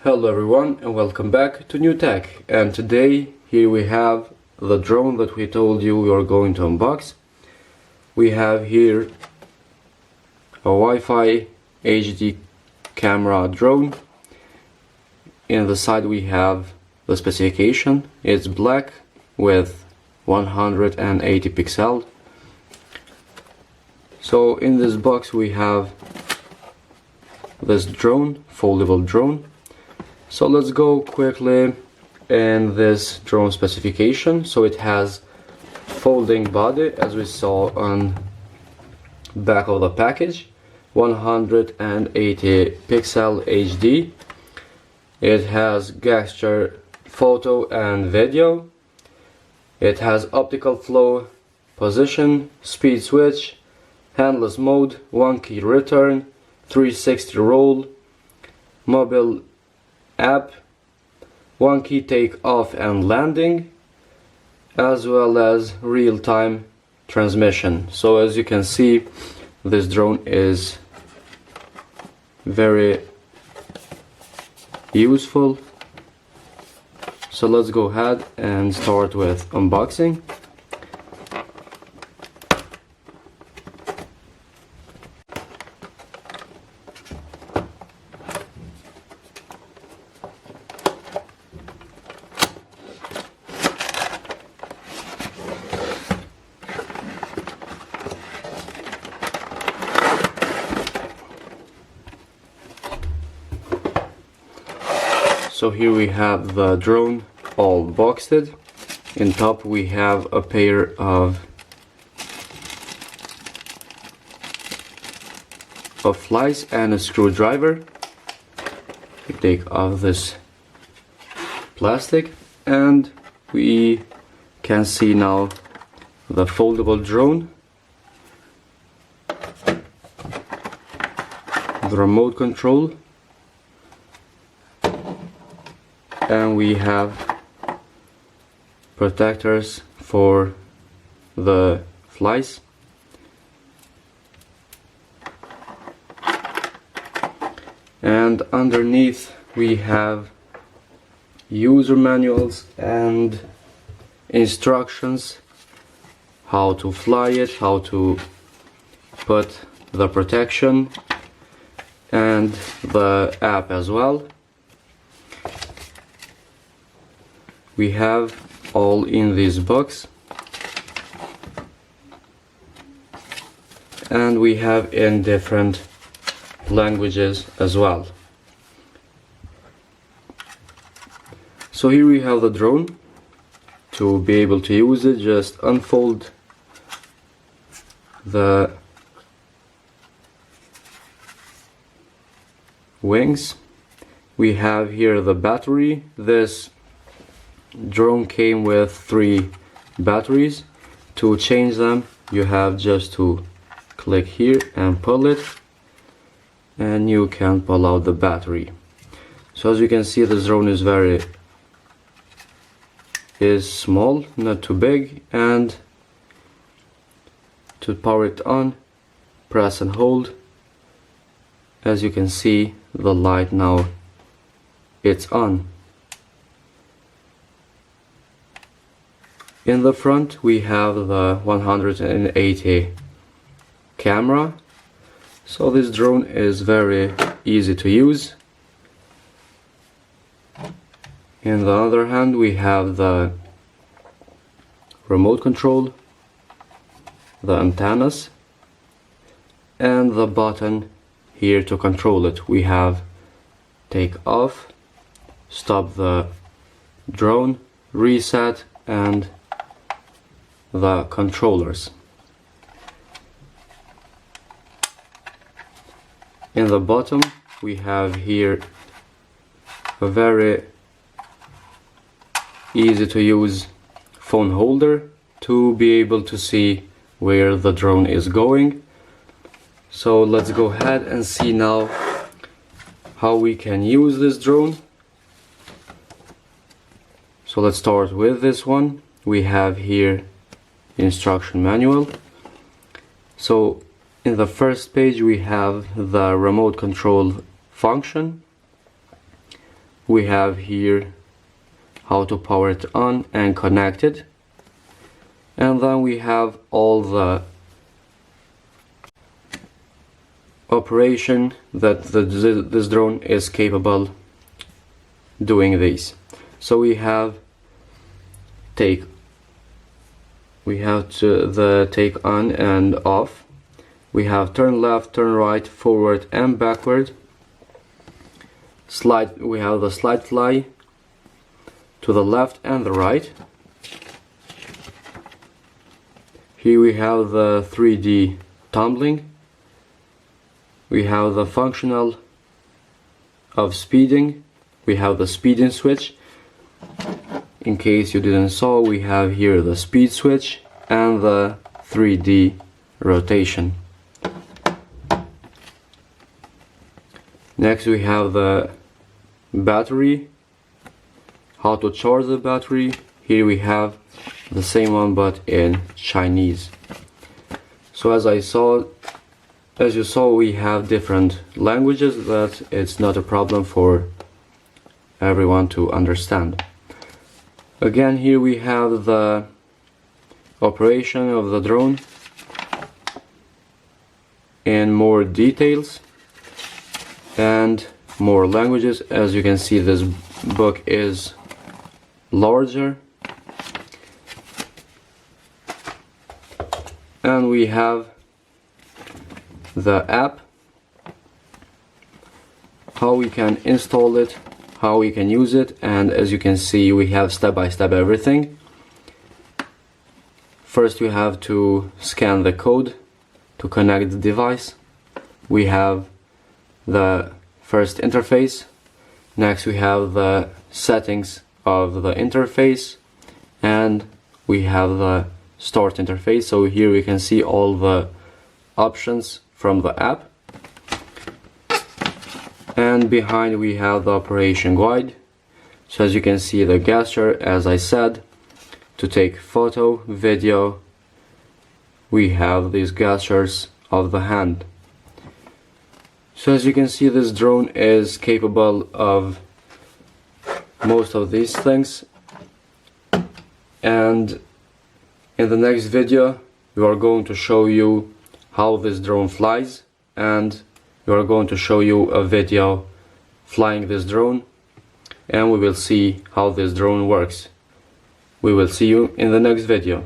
Hello everyone and welcome back to New Tech, and today here we have the drone that we told you we are going to unbox. We have here a Wi-Fi HD camera drone. In the side we have the specification. It's black with 180 pixel. So in this box we have this drone, foldable drone. So let's go quickly in this drone specification. So it has folding body, as we saw on back of the package, 180 pixel HD. It has gesture, photo and video. It has optical flow, position, speed switch, handless mode, 1 key return, 360 roll, mobile app, 1 key take off and landing, as well as real-time transmission. So as you can see, this drone is very useful. So let's go ahead and start with unboxing. So here we have the drone all boxed. In top we have a pair of flies and a screwdriver. We take off this plastic and we can see now the foldable drone, the remote control, and we have protectors for the flies. And underneath we have user manuals and instructions how to fly it, how to put the protection, and the app as well. We have all in this box, and we have in different languages as well. So here we have the drone. To be able to use it, just unfold the wings. We have here the battery. This drone came with 3 batteries. To change them you have just to click here and pull it, and you can pull out the battery. So as you can see, this drone is small, not too big, and to power it on, press and hold. As you can see, the light now it's on. In the front we have the 180 camera. So this drone is very easy to use. In the other hand we have the remote control, the antennas, and the button here to control it. We have take off, stop the drone, reset, and the controllers. In the bottom we have here a very easy to use phone holder to be able to see where the drone is going. So let's go ahead and see now how we can use this drone. So let's start with this one. We have here instruction manual. So in the first page we have the remote control function. we have here how to power it on and connect it, and then we have all the operation that this drone is capable doing this. So we have the take on and off. We have turn left, turn right, forward and backward. We have the slide fly to the left and the right. Here we have the 3D tumbling. We have the functional of speeding. We have the speeding switch. In case you didn't saw, we have here the speed switch and the 3D rotation. Next we have the battery, how to charge the battery. Here we have the same one but in Chinese. So as you saw, we have different languages that it's not a problem for everyone to understand. Again, here we have the operation of the drone in more details and more languages. As you can see, this book is larger, and we have the app, how we can install it, how we can use it, and as you can see, we have step-by-step everything. First you have to scan the code to connect the device. We have the first interface. Next we have the settings of the interface, and we have the start interface. So here we can see all the options from the app, and behind we have the operation guide. So as you can see, the gesture, as I said, to take photo, video, we have these gestures of the hand. So as you can see, this drone is capable of most of these things, and in the next video we are going to show you how this drone flies, and we are going to show you a video flying this drone, and we will see how this drone works. We will see you in the next video.